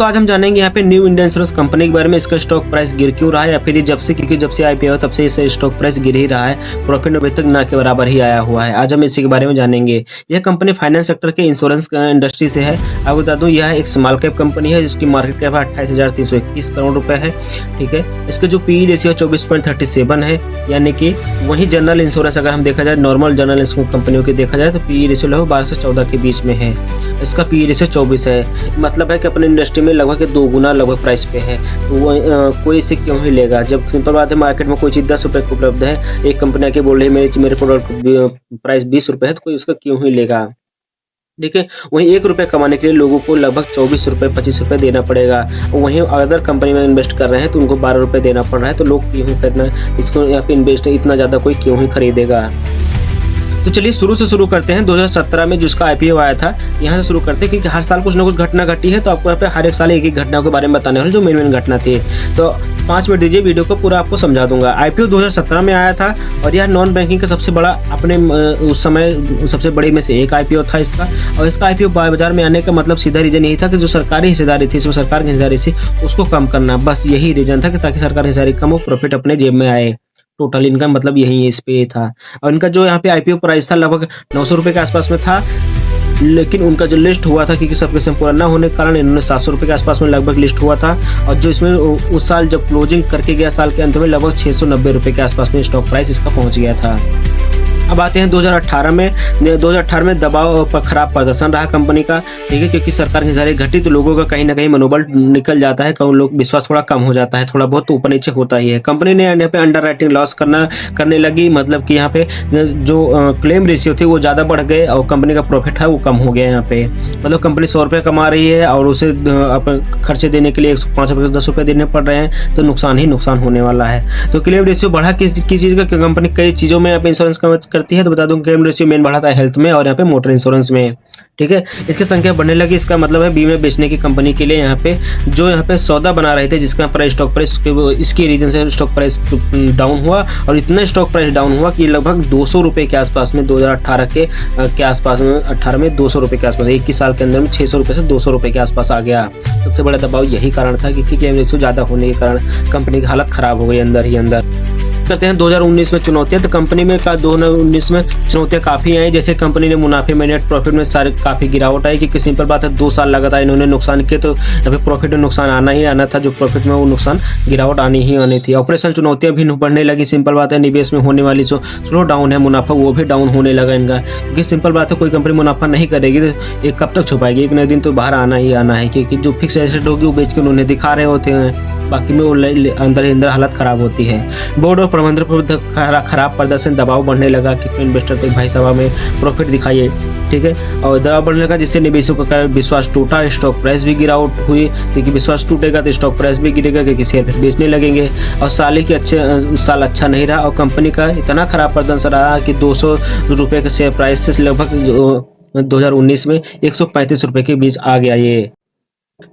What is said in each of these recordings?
दोस्तों आज हम जानेंगे यहाँ पे न्यू इंडियन इंश्योरेंस कंपनी के बारे में। इसका स्टॉक प्राइस गिर क्यों रहा है, या फिर ये क्योंकि जब से आईपीओ तब से इसे स्टॉक प्राइस गिर ही रहा है, प्रॉफिट अभी तक ना के बराबर ही आया हुआ है। आज हम इसी के बारे में जानेंगे। यह कंपनी फाइनेंस सेक्टर के इंश्योरेंस इंडस्ट्री से है। आपको बता दूं यह एक स्मॉल कैप कंपनी है जिसकी मार्केट कैप 28,321 करोड़ रुपए है। ठीक है, इसका जो पी रेशियो 24.37 है, यानी कि वही जनरल इंश्योरेंस अगर हम देखा जाए नॉर्मल जनरल इंश्योरेंस कंपनियों की देखा जाए तो पी रेशियो लगभग 12 से 14 के बीच में है। इसका पी रेशियो 24 है, मतलब है कि अपने इंडस्ट्री में लगभग 2 गुना लगभग प्राइस पे है। तो वो कोई इसे क्यों ही लेगा, जब सिंपल बात है मार्केट में कोई चीज़ 10 रुपये को उपलब्ध है, एक कंपनी आके बोल रही है मेरे प्रोडक्ट प्राइस 20 रुपये है, तो कोई उसका क्यों ही लेगा। ठीक है, वहीं 1 रुपये कमाने के लिए लोगों को लगभग 24 रुपये 25 रुपये देना पड़ेगा। वहीं अदर कंपनी में इन्वेस्ट कर रहे हैं तो उनको 12 रुपये देना पड़ रहा है। तो लोग क्यों ही करना इसको यहाँ पे इन्वेस्ट इतना ज़्यादा कोई क्यों ही खरीदेगा। तो चलिए शुरू से शुरू करते हैं। 2017 में जिसका आईपीओ आया था यहाँ से शुरू करते हैं, क्योंकि हर साल कुछ ना कुछ घटना घटी है। तो आपको यहाँ पे हर एक साल एक घटना के बारे में बताने वाले जो मेन घटना थी। तो 5 मिनट दीजिए, वीडियो को पूरा आपको समझा दूंगा। आईपीओ 2017 में आया था और यह नॉन बैंकिंग का सबसे बड़ा अपने उस समय सबसे बड़े में से एक आईपीओ था इसका। और इसका आईपीओ बाजार में आने का मतलब सीधा रीजन यही था कि जो सरकारी हिस्सेदारी थी, इसमें सरकार की हिस्सेदारी थी, उसको कम करना। बस यही रीजन था कि ताकि सरकारी हिस्सेदारी कम हो, प्रॉफिट अपने जेब में आए। टोटल इनकम मतलब यही इस पे था। और इनका जो यहाँ पे आईपीओ प्राइस था लगभग 900 रुपये के आसपास में था, लेकिन उनका जो लिस्ट हुआ था क्योंकि सबके सेम पूरा ना होने के कारण इन्होंने 700 रुपये के आसपास में लगभग लिस्ट हुआ था। और जो इसमें उस साल जब क्लोजिंग करके गया साल के अंत में लगभग 690 रुपये के आसपास में स्टॉक प्राइस इसका पहुँच गया था। अब आते हैं 2018 में। 2018 में दबाव पर खराब प्रदर्शन रहा कंपनी का। ठीक है, क्योंकि सरकार की हिस्सेदारी घटी तो लोगों का कहीं ना कहीं मनोबल निकल जाता है, कई लोग विश्वास थोड़ा कम हो जाता है, थोड़ा बहुत तो ऊपर नीचे होता ही है। कंपनी ने यहाँ पे अंडर राइटिंग लॉस करने लगी, मतलब कि यहाँ पे जो क्लेम रेशियो थी वो ज़्यादा बढ़ गए और कंपनी का प्रॉफिट है वो कम हो गया। यहाँ पे मतलब कंपनी 100 रुपये कमा रही है और उसे खर्चे देने के लिए 105 रुपये 10 रुपये देने पड़ रहे हैं, तो नुकसान ही नुकसान होने वाला है। तो क्लेम रेशियो बढ़ा किस चीज़ का, कंपनी कई चीज़ों में यहाँ पे इंश्योरेंस करती है। तो बता दूं क्लेम रेशियो मेन बढ़ा था हेल्थ में और यहाँ पे मोटर इंश्योरेंस में। ठीक है, इसकी संख्या बढ़ने लगी। इसका मतलब है बीमे बेचने की कंपनी के लिए यहाँ पे सौदा बना रहे थे जिसका प्राइस स्टॉक प्राइस इसके रीजन से स्टॉक प्राइस डाउन हुआ। और इतना स्टॉक प्राइस डाउन हुआ कि लगभग 200 रुपये के आसपास में 2018 के आसपास में 18 में 200 रुपये के आसपास, 21 साल के अंदर में 600 रुपये से 200 रुपये के आसपास आ गया। सबसे बड़ा दबाव यही कारण था कि क्लेम रेशियो ज़्यादा होने के कारण कंपनी की हालत खराब हो गई अंदर ही अंदर। करते हैं 2019 में चुनौतियां। तो कंपनी में 2019 में चुनौतियां काफ़ी आई, जैसे कंपनी ने मुनाफे में नेट प्रॉफिट में सारे काफ़ी गिरावट आई, क्योंकि सिंपल बात है 2 साल लगातार इन्होंने नुकसान किए, तो अभी प्रॉफिट में नुकसान आना ही आना था। जो प्रॉफिट में वो नुकसान गिरावट आनी ही आनी थी। ऑपरेशन चुनौतियां भी बढ़ने लगी। सिंपल बात है निवेश में होने वाली जो स्लो डाउन है मुनाफा वो भी डाउन होने लगा इनका, क्योंकि सिंपल बात है कोई कंपनी मुनाफा नहीं करेगी तो एक कब तक छुपाएगी, एक न दिन तो बाहर आना ही आना है। क्योंकि जो फिक्स एसेट होगी वो बेच के उन्हें दिखा रहे होते हैं, बाकी में वो अंदर ही अंदर हालत खराब होती है। बोर्ड और प्रबंधन पर खराब प्रदर्शन, दबाव बढ़ने लगा कि इन्वेस्टर के भाई साहब में प्रॉफिट दिखाइए। ठीक है, और दबाव बढ़ने लगा जिससे निवेशकों का विश्वास टूटा, स्टॉक प्राइस भी गिरावट हुई, क्योंकि विश्वास टूटेगा तो स्टॉक प्राइस भी गिरेगा, क्योंकि शेयर बेचने लगेंगे। और साल अच्छा नहीं रहा और कंपनी का इतना खराब प्रदर्शन रहा कि 200 रुपये के शेयर प्राइस से लगभग 2019 में 135 रुपये के बीच आ गया ये।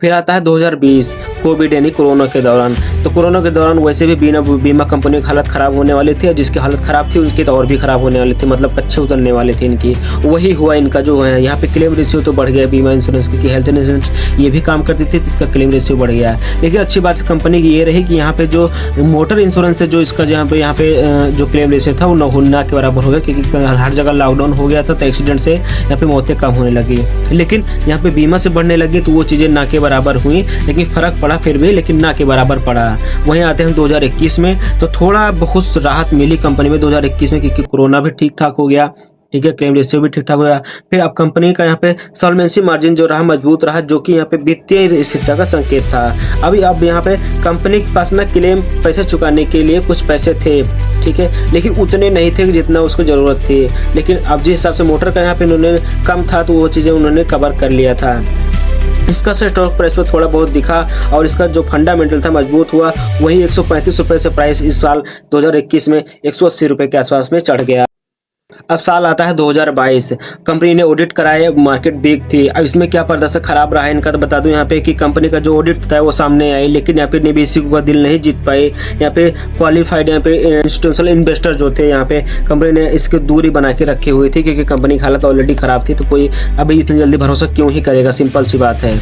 फिर आता है 2020 कोविड यानी कोरोना के दौरान। तो कोरोना के दौरान वैसे भी बीमा कंपनियों की हालत खराब होने वाली थी, और जिसकी हालत खराब थी उनकी तो और भी खराब होने वाली थी, मतलब कच्चे उतरने वाले थे इनकी। वही हुआ इनका जो है यहाँ पे क्लेम रेशियो तो बढ़ गया बीमा इंश्योरेंस की, हेल्थ इंश्योरेंस ये भी काम करती थी, इसका क्लेम रेशियो बढ़ गया। लेकिन अच्छी बात कंपनी की ये रही कि यहाँ पे जो मोटर इंश्योरेंस है जो इसका यहाँ पे जो क्लेम रेशियो था वो ना के बराबर हो गया, क्योंकि हर जगह लॉकडाउन हो गया था तो एक्सीडेंट से यहाँ पे मौतें कम होने लगी। लेकिन यहाँ पे बीमा से बढ़ने लगी तो वो चीज़ें ना के बराबर हुई, लेकिन फर्क पड़ा फिर भी, लेकिन ना के बराबर पड़ा। वहीं आते हैं 2021 में। तो थोड़ा बहुत राहत मिली कंपनी में 2021 में, क्योंकि कोरोना भी ठीक ठाक हो गया। ठीक है, क्लेम रेशियो भी ठीक ठाक हो गया। फिर अब कंपनी का यहाँ पे सॉल्वेंसी मार्जिन जो रहा मजबूत रहा, जो कि यहाँ पे वित्तीय स्थिरता का संकेत था। अब यहाँ पे कंपनी के पास ना क्लेम पैसे चुकाने के लिए कुछ पैसे थे, ठीक है, लेकिन उतने नहीं थे जितना उसको ज़रूरत थी। लेकिन अब जिस हिसाब से मोटर का यहाँ पे उन्होंने कम था तो वो चीज़ें उन्होंने कवर कर लिया था। इसका स्टॉक प्राइस पर थोड़ा बहुत दिखा और इसका जो फंडामेंटल था मजबूत हुआ। वही 135 रुपये से प्राइस इस साल 2021 में 180 रुपये के आसपास में चढ़ गया। अब साल आता है 2022। कंपनी ने ऑडिट कराया, मार्केट वीक थी। अब इसमें क्या प्रदर्शन खराब रहा है इनका, तो बता दूं यहाँ पे कि कंपनी का जो ऑडिट था वो सामने आई, लेकिन यहाँ पे निवेशकों का दिल नहीं जीत पाए। यहाँ पे क्वालिफाइड यहाँ पे इंस्टीट्यूशनल इन्वेस्टर जो थे, यहाँ पे कंपनी ने इसकी दूरी बना के रखी हुई थी, क्योंकि कंपनी की हालत ऑलरेडी खराब थी। तो कोई अभी इतनी जल्दी भरोसा क्यों ही करेगा, सिंपल सी बात है।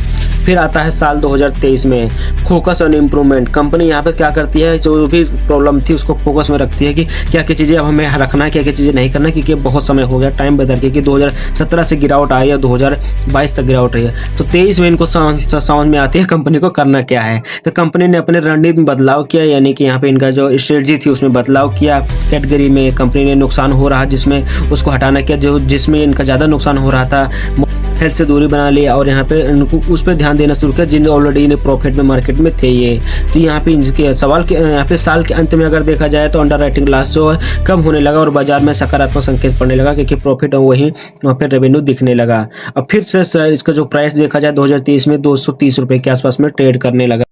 फिर आता है साल 2023 में, फोकस ऑन इम्प्रूवमेंट। कंपनी यहाँ पे क्या करती है, जो भी प्रॉब्लम थी उसको फोकस में रखती है कि क्या क्या चीज़ें अब हमें रखना है, क्या क्या चीज़ें नहीं करना, क्योंकि बहुत समय हो गया, टाइम बदल के कि 2017 से गिरावट आई है, 2022 तक गिरावट आई है। तो 23 में इनको समझ में आती है कंपनी को करना क्या है। तो कंपनी ने अपने रणनीति में बदलाव किया, यानी कि यहाँ पे इनका जो स्ट्रेटजी थी उसमें बदलाव किया। कैटेगरी में कंपनी ने नुकसान हो रहा जिसमें उसको हटाना किया, जो जिसमें इनका ज़्यादा नुकसान हो रहा था हेल्थ से दूरी बना ली, और यहाँ पे इनको उस पर ध्यान देना शुरू किया जिन ऑलरेडी प्रॉफिट में मार्केट में थे ये। तो यहाँ पे इनके सवाल के यहाँ पे साल के अंत में अगर देखा जाए तो अंडर राइटिंग लॉस जो है कम होने लगा और बाजार में सकारात्मक संकेत पड़ने लगा, क्योंकि प्रॉफिट वहीं वहाँ पे रेवेन्यू दिखने लगा। अब फिर से इसका जो प्राइस देखा जाए 2023 में 230 रुपये के आसपास में ट्रेड करने लगा।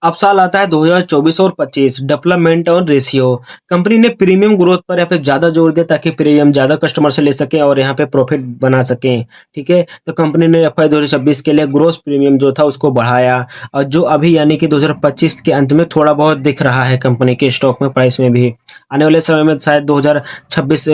अब साल आता है 2024 और 25, डेवलपमेंट और रेशियो। कंपनी ने प्रीमियम ग्रोथ पर यहाँ पे ज़्यादा जोर दिया ताकि प्रीमियम ज़्यादा कस्टमर से ले सकें और यहाँ पे प्रॉफिट बना सकें। ठीक है, तो कंपनी ने FY 2026 के लिए ग्रोस प्रीमियम जो था उसको बढ़ाया, और जो अभी यानी कि 2025 के अंत में थोड़ा बहुत दिख रहा है कंपनी के स्टॉक में, प्राइस में भी। आने वाले समय में शायद 2026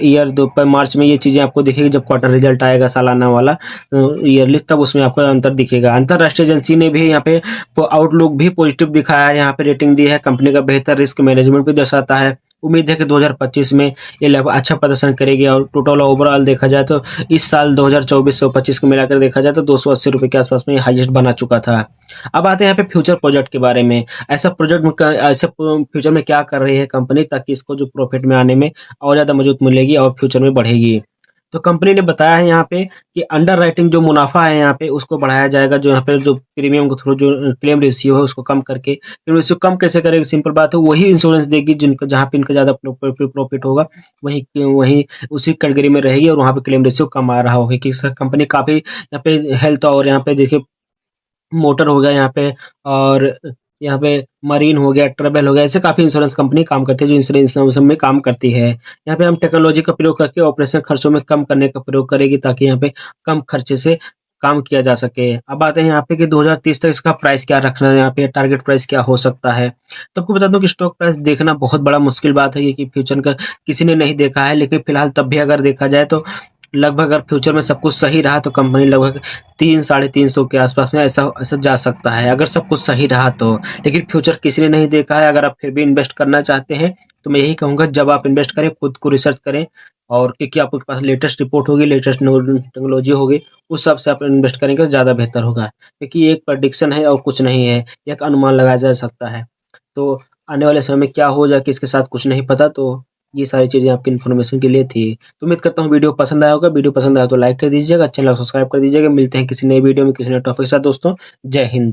ईयर मार्च में ये चीज़ें आपको दिखेगी, जब क्वार्टर रिजल्ट आएगा सालाना वाला ईयरली, तब उसमें आपको अंतर दिखेगा। अंतरराष्ट्रीय एजेंसी ने भी यहाँ पे आउटलुक भी पॉजिटिव दिखाया है, यहाँ पे रेटिंग दी है। कंपनी का बेहतर रिस्क मैनेजमेंट भी दर्शाता है। उम्मीद है कि 2025 में ये लगभग अच्छा प्रदर्शन करेगी, और टोटल ओवरऑल देखा जाए तो इस साल 2024 से 25 को मिलाकर देखा जाए तो 280 रुपये के आसपास में हाईएस्ट बना चुका था। अब आते हैं यहाँ पे फ्यूचर प्रोजेक्ट के बारे में। ऐसा फ्यूचर में क्या कर रही है कंपनी ताकि इसको जो प्रॉफिट में आने में और ज़्यादा मजबूत मिलेगी और फ्यूचर में बढ़ेगी। तो कंपनी ने बताया है यहाँ पे कि अंडर राइटिंग जो मुनाफा है यहाँ पे उसको बढ़ाया जाएगा, जो यहाँ पे जो प्रीमियम के थ्रू जो क्लेम रेशियो है उसको कम करके। क्लेम रेशियो कम कैसे करेगी, सिंपल बात है, वही इंश्योरेंस देगी जिनको जहाँ पे इनका ज़्यादा प्रॉफिट होगा, वही वही उसी कैटेगरी में रहेगी और वहाँ पे क्लेम रेशियो कम आ रहा होगा। कि कंपनी काफ़ी यहाँ पे हेल्थ और यहाँ पे देखिए मोटर हो गया यहाँ पे, और यहाँ पे मरीन हो गया, ट्रेवल हो गया, ऐसे काफ़ी इंश्योरेंस कंपनी काम करती है जो इंश्योरेंस में काम करती है। यहाँ पे हम टेक्नोलॉजी का प्रयोग करके ऑपरेशन खर्चों में कम करने का प्रयोग करेगी ताकि यहाँ पे कम खर्चे से काम किया जा सके। अब आते हैं यहाँ पे कि 2030 तक इसका प्राइस क्या रखना है, यहाँ पे टारगेट प्राइस क्या हो सकता है। तो आपको बता दूं कि स्टॉक प्राइस देखना बहुत बड़ा मुश्किल बात है, क्योंकि फ्यूचर का किसी ने नहीं देखा है, लेकिन फिलहाल तब भी अगर देखा जाए तो लगभग अगर फ्यूचर में सब कुछ सही रहा तो कंपनी लगभग 300-350 के आसपास में ऐसा ऐसा जा सकता है, अगर सब कुछ सही रहा तो। लेकिन फ्यूचर किसी ने नहीं देखा है। अगर आप फिर भी इन्वेस्ट करना चाहते हैं तो मैं यही कहूँगा, जब आप इन्वेस्ट करें खुद को रिसर्च करें, और क्योंकि आपके पास लेटेस्ट रिपोर्ट होगी, लेटेस्ट टेक्नोलॉजी होगी, उस हिसाब से आप इन्वेस्ट करेंगे तो ज़्यादा बेहतर होगा, क्योंकि ये एक प्रेडिक्शन है और कुछ नहीं है, एक अनुमान लगाया जा सकता है। तो आने वाले समय में क्या हो जाए किसके साथ कुछ नहीं पता। तो ये सारी चीज़ें आपकी इन्फॉर्मेशन के लिए थी। तो उम्मीद करता हूँ वीडियो पसंद आया होगा। वीडियो पसंद आया तो लाइक कर दीजिएगा, चैनल सब्सक्राइब कर दीजिएगा। मिलते हैं किसी नई वीडियो में किसी नए टॉपिक के साथ दोस्तों। जय हिंद।